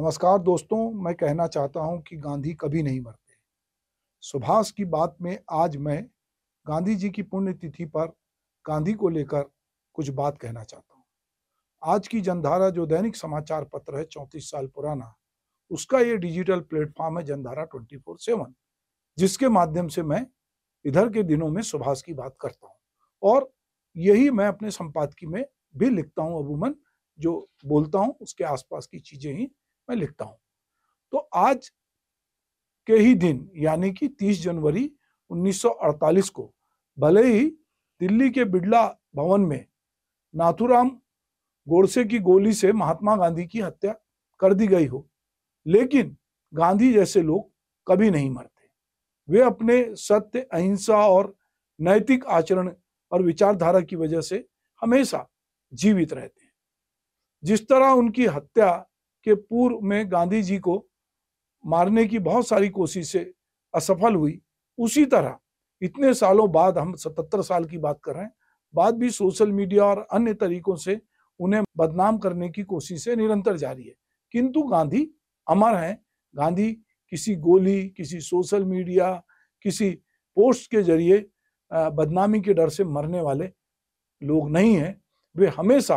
नमस्कार दोस्तों, मैं कहना चाहता हूं कि गांधी कभी नहीं मरते। सुभाष की बात में आज मैं गांधी जी की पुण्यतिथि पर गांधी को लेकर कुछ बात कहना चाहता हूं। आज की जनधारा जो दैनिक समाचार पत्र है 34 साल पुराना, उसका ये डिजिटल प्लेटफॉर्म है जनधारा 24/7, जिसके माध्यम से मैं इधर के दिनों में सुभाष की बात करता हूं और यही मैं अपने संपादकीय में भी लिखता हूं। अमूमन जो बोलता हूं उसके आसपास की चीजें ही मैं लिखता हूं। तो आज के ही दिन यानी कि 30 जनवरी 1948 को भले ही दिल्ली के बिड़ला भवन में नाथूराम गोडसे की गोली से महात्मा गांधी की हत्या कर दी गई हो, लेकिन गांधी जैसे लोग कभी नहीं मरते। वे अपने सत्य, अहिंसा और नैतिक आचरण और विचारधारा की वजह से हमेशा जीवित रहते हैं। जिस तरह उनकी हत्या के पूर्व में गांधी जी को मारने की बहुत सारी कोशिशें असफल हुई, उसी तरह इतने सालों बाद, हम 77 साल की बात कर रहे हैं, बाद भी सोशल मीडिया और अन्य तरीकों से उन्हें बदनाम करने की कोशिशें निरंतर जारी है। किंतु गांधी अमर हैं। गांधी किसी गोली, किसी सोशल मीडिया, किसी पोस्ट के जरिए बदनामी के डर से मरने वाले लोग नहीं हैं। वे हमेशा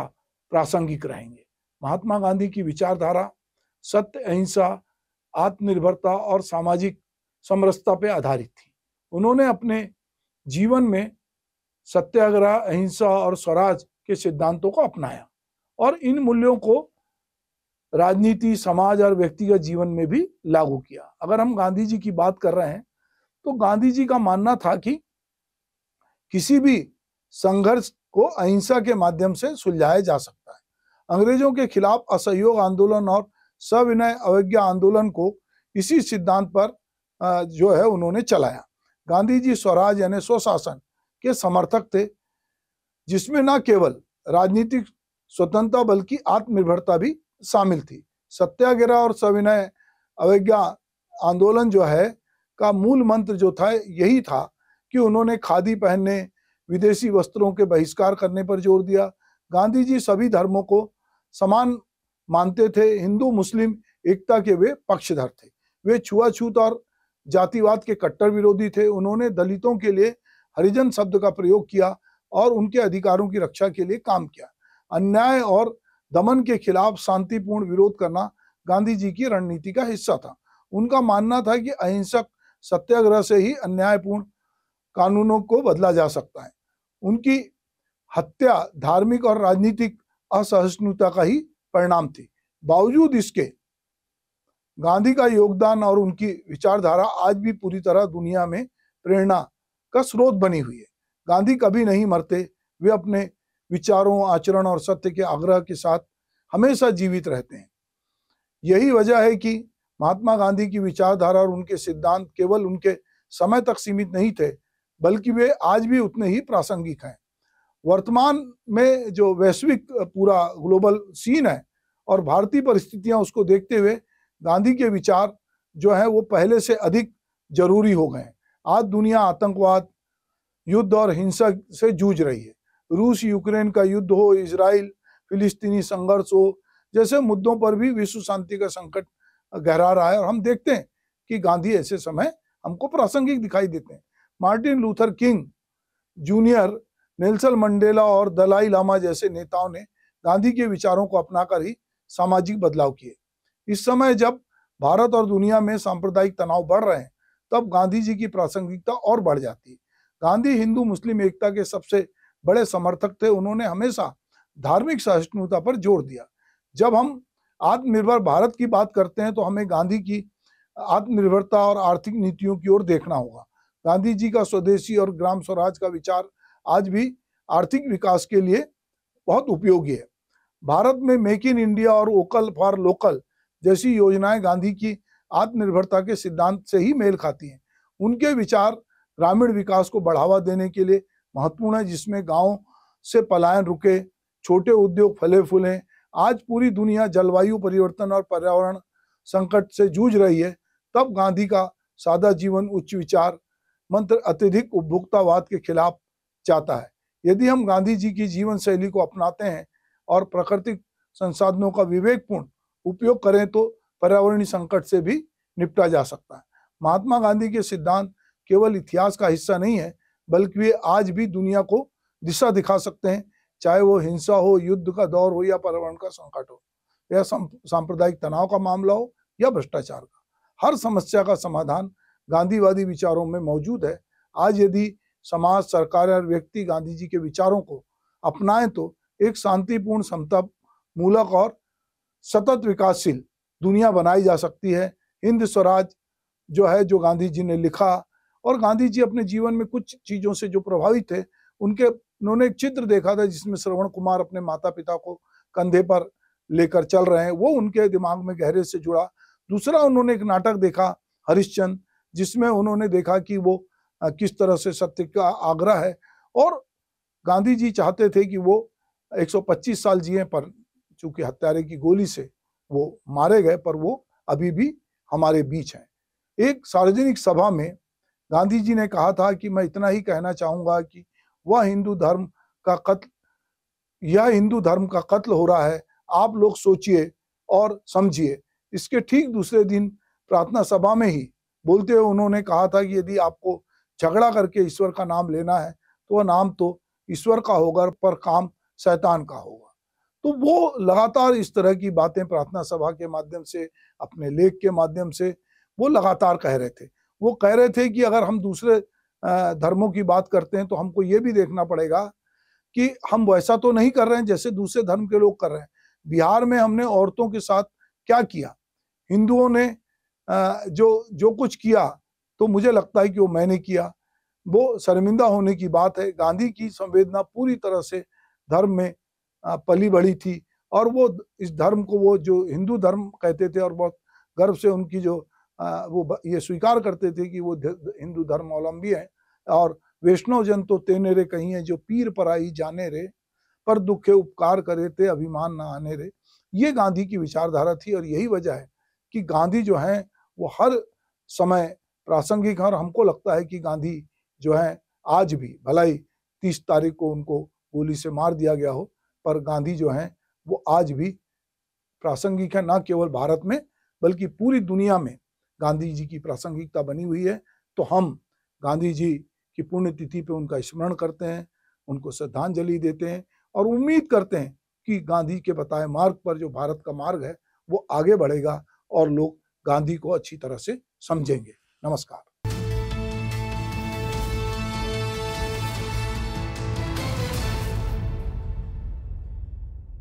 प्रासंगिक रहेंगे। महात्मा गांधी की विचारधारा सत्य, अहिंसा, आत्मनिर्भरता और सामाजिक समरसता पर आधारित थी। उन्होंने अपने जीवन में सत्याग्रह, अहिंसा और स्वराज के सिद्धांतों को अपनाया और इन मूल्यों को राजनीति, समाज और व्यक्तिगत जीवन में भी लागू किया। अगर हम गांधी जी की बात कर रहे हैं तो गांधी जी का मानना था कि किसी भी संघर्ष को अहिंसा के माध्यम से सुलझाया जा सकता है। अंग्रेजों के खिलाफ असहयोग आंदोलन और सविनय अवज्ञा आंदोलन को इसी सिद्धांत पर जो है उन्होंने चलाया। गांधी जी स्वराज यानी स्वशासन के समर्थक थे, जिसमें न केवल राजनीतिक स्वतंत्रता बल्कि आत्मनिर्भरता भी शामिल थी। सत्याग्रह और सविनय अवज्ञा आंदोलन जो है का मूल मंत्र जो था यही था कि उन्होंने खादी पहनने, विदेशी वस्त्रों के बहिष्कार करने पर जोर दिया। गांधी जी सभी धर्मों को समान मानते थे। हिंदू मुस्लिम एकता के वे पक्षधर थे। वे छुआछूत और जातिवाद के कट्टर विरोधी थे। उन्होंने दलितों के लिए हरिजन शब्द का प्रयोग किया और उनके अधिकारों की रक्षा के लिए काम किया। अन्याय और दमन के खिलाफ शांतिपूर्ण विरोध करना गांधी जी की रणनीति का हिस्सा था। उनका मानना था कि अहिंसक सत्याग्रह से ही अन्यायपूर्ण कानूनों को बदला जा सकता है। उनकी हत्या धार्मिक और राजनीतिक असहिष्णुता का ही परिणाम थी। बावजूद इसके गांधी का योगदान और उनकी विचारधारा आज भी पूरी तरह दुनिया में प्रेरणा का स्रोत बनी हुई है। गांधी कभी नहीं मरते। वे अपने विचारों, आचरण और सत्य के आग्रह के साथ हमेशा जीवित रहते हैं। यही वजह है कि महात्मा गांधी की विचारधारा और उनके सिद्धांत केवल उनके समय तक सीमित नहीं थे, बल्कि वे आज भी उतने ही प्रासंगिक हैं। वर्तमान में जो वैश्विक पूरा ग्लोबल सीन है और भारतीय परिस्थितियां, उसको देखते हुए गांधी के विचार जो है वो पहले से अधिक जरूरी हो गए हैं। आज दुनिया आतंकवाद, युद्ध और हिंसा से जूझ रही है। रूस यूक्रेन का युद्ध हो, इजराइल फिलिस्तीनी संघर्ष हो, जैसे मुद्दों पर भी विश्व शांति का संकट गहरा रहा है और हम देखते हैं कि गांधी ऐसे समय हमको प्रासंगिक दिखाई देते हैं। Martin Luther king junior, Nelson Mandela और दलाई लामा जैसे नेताओं ने गांधी के विचारों को अपनाकर ही सामाजिक बदलाव किए। इस समय जब भारत और दुनिया में सांप्रदायिक तनाव बढ़ रहे हैं, तब गांधी जी की प्रासंगिकता और बढ़ जाती है। गांधी हिंदू मुस्लिम एकता के सबसे बड़े समर्थक थे। उन्होंने हमेशा धार्मिक सहिष्णुता पर जोर दिया। जब हम आत्मनिर्भर भारत की बात करते हैं तो हमें गांधी की आत्मनिर्भरता और आर्थिक नीतियों की ओर देखना होगा। गांधी जी का स्वदेशी और ग्राम स्वराज का विचार आज भी आर्थिक विकास के लिए बहुत उपयोगी है। भारत में मेक इन इंडिया और वोकल फॉर लोकल जैसी योजनाएं गांधी की आत्मनिर्भरता के सिद्धांत से ही मेल खाती हैं। उनके विचार ग्रामीण विकास को बढ़ावा देने के लिए महत्वपूर्ण है, जिसमें गांव से पलायन रुके, छोटे उद्योग फले फूले। आज पूरी दुनिया जलवायु परिवर्तन और पर्यावरण संकट से जूझ रही है, तब गांधी का सादा जीवन, उच्च विचार मंत्र अत्यधिक उपभोक्तावाद के खिलाफ जाता है। यदि हम गांधी जी की जीवन शैली को अपनाते हैं और प्राकृतिक संसाधनों का विवेकपूर्ण उपयोग करें तो पर्यावरणीय संकट से भी निपटा जा सकता है। महात्मा गांधी के सिद्धांत केवल इतिहास का हिस्सा नहीं है, बल्कि वे आज भी दुनिया को दिशा दिखा सकते हैं, चाहे वो हिंसा हो, युद्ध का दौर हो या पर्यावरण का संकट हो, या सांप्रदायिक तनाव का मामला हो या भ्रष्टाचार का। हर समस्या का समाधान गांधीवादी विचारों में मौजूद है। आज यदि समाज, सरकार और व्यक्ति गांधी जी के विचारों को अपनाएं तो एक शांतिपूर्ण, समता मूलक और सतत विकासशील दुनिया बनाई जा सकती है। हिंद स्वराज जो है, जो गांधी जी ने लिखा, और गांधी जी अपने जीवन में कुछ चीजों से जो प्रभावित थे, उन्होंने एक चित्र देखा था जिसमें श्रवण कुमार अपने माता पिता को कंधे पर लेकर चल रहे हैं, वो उनके दिमाग में गहरे से जुड़ा। दूसरा, उन्होंने एक नाटक देखा हरिश्चंद्र, जिसमें उन्होंने देखा कि वो किस तरह से सत्य का आग्रह है, और गांधी जी चाहते थे कि वो 125 साल जिए, पर चूंकि हत्यारे की गोली से वो मारे गए, पर वो अभी भी हमारे बीच हैं। एक सार्वजनिक सभा में गांधी जी ने कहा था कि मैं इतना ही कहना चाहूंगा कि यह हिंदू धर्म का कत्ल हो रहा है, आप लोग सोचिए और समझिए। इसके ठीक दूसरे दिन प्रार्थना सभा में ही बोलते हुए उन्होंने कहा था कि यदि आपको झगड़ा करके ईश्वर का नाम लेना है तो वह नाम तो ईश्वर का होगा, पर काम शैतान का होगा। तो वो लगातार इस तरह की बातें प्रार्थना सभा के माध्यम से, अपने लेख के माध्यम से वो लगातार कह रहे थे। वो कह रहे थे कि अगर हम दूसरे धर्मों की बात करते हैं तो हमको ये भी देखना पड़ेगा कि हम वैसा तो नहीं कर रहे हैं जैसे दूसरे धर्म के लोग कर रहे हैं। बिहार में हमने औरतों के साथ क्या किया, हिंदुओं ने जो कुछ किया, तो मुझे लगता है कि वो मैंने किया, वो शर्मिंदा होने की बात है। गांधी की संवेदना पूरी तरह से धर्म में पली बढ़ी थी, और वो इस धर्म को, वो जो हिंदू धर्म कहते थे, और बहुत गर्व से उनकी जो वो ये स्वीकार करते थे कि वो हिंदू धर्मावलंबी है। और वैष्णव जन तो तेने रे कहीं है, जो पीर पराई जाने रे, पर दुखे उपकार करे थे अभिमान ना आने रे। ये गांधी की विचारधारा थी, और यही वजह है कि गांधी जो है वो हर समय प्रासंगिक है। और हमको लगता है कि गांधी जो है आज भी, भला ही 30 तारीख को उनको गोली से मार दिया गया हो, पर गांधी जो है वो आज भी प्रासंगिक है, ना केवल भारत में बल्कि पूरी दुनिया में गांधी जी की प्रासंगिकता बनी हुई है। तो हम गांधी जी की पुण्यतिथि पे उनका स्मरण करते हैं, उनको श्रद्धांजलि देते हैं, और उम्मीद करते हैं कि गांधी के बताए मार्ग पर जो भारत का मार्ग है वो आगे बढ़ेगा और लोग गांधी को अच्छी तरह से समझेंगे। नमस्कार।